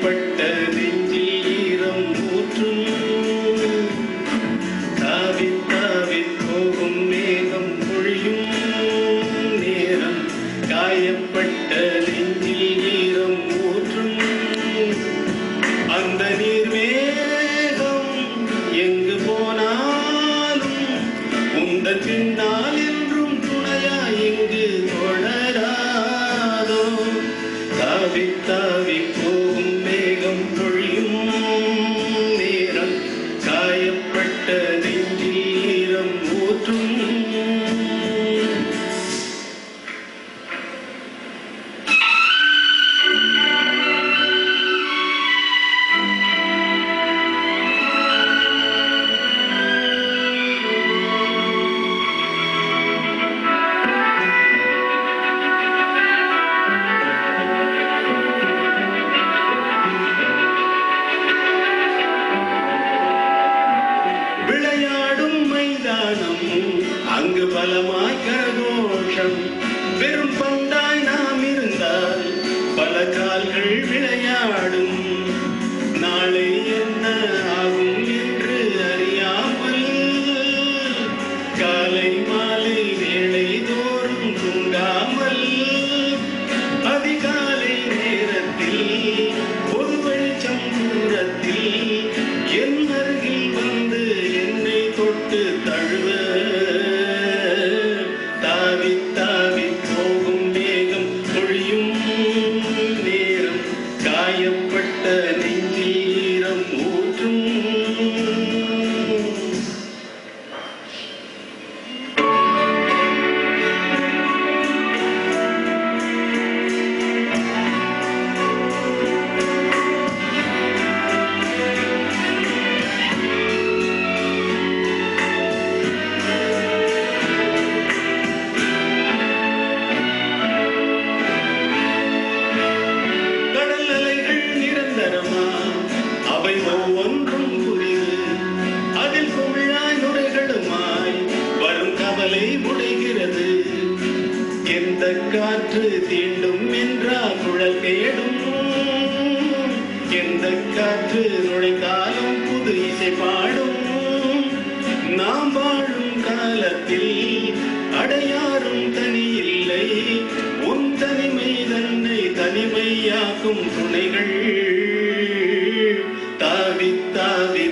காயப்பட்ட நெஞ்சில் ஈரம் ஊற்றும் தாவி தாவி போகும் மேகம் பொழியும் நேரம் காயப்பட்ட நெஞ்சில் ஈரம் ஊற்றும் அந்த நீர் மேகம் எங்கு போனாலும் உந்தன் பின்னால் என்றும் துணையா எங்கு தொடராதோ தாவி தாவி போகும் மேகம் பொழியும் நேரம் காயப்பட்ட நெஞ்சில் ஈரம் ஊற்றும் விளையாடும் மைதானம் அங்கு பலமாய் கரகோஷம் வெறும் பந்தாய் நாம் இருந்தால் பல கால்கள் விளையாடும் நாளை என்ன ஆகும் என்று அறியாமல் காலை மாலை வேளை தோறும் தூங்காமல் அதிகாலை நேரத்தில் ஒரு வெளிச்சம் தூரத்தில் என் அருகில் வந்து என்னை தொட்டு தழுவ தாவி தாவி போகும் மேகம் பொழியும் நேரம் காயப்பட்ட நெஞ்சில் ஈரம் ஊற்றும் கடல் அலைகள் நிரந்தரமா அவை ஒவ்வொன்றும் புரிது அதில் குமிழாய் நுரைகளுமாய் வரும் கவலை உடைகிறது எந்த காற்று தீண்டும் என்றா குழல் கேடும் எந்த காற்று நுழைந்தாலும் புது இசை பாடும் நாம் வாழும் காலத்தில் அடையாரும் தனி இல்லை உன் தனிமை தன்னை தனிமையாக்கும் துணைகள் தாவி தாவி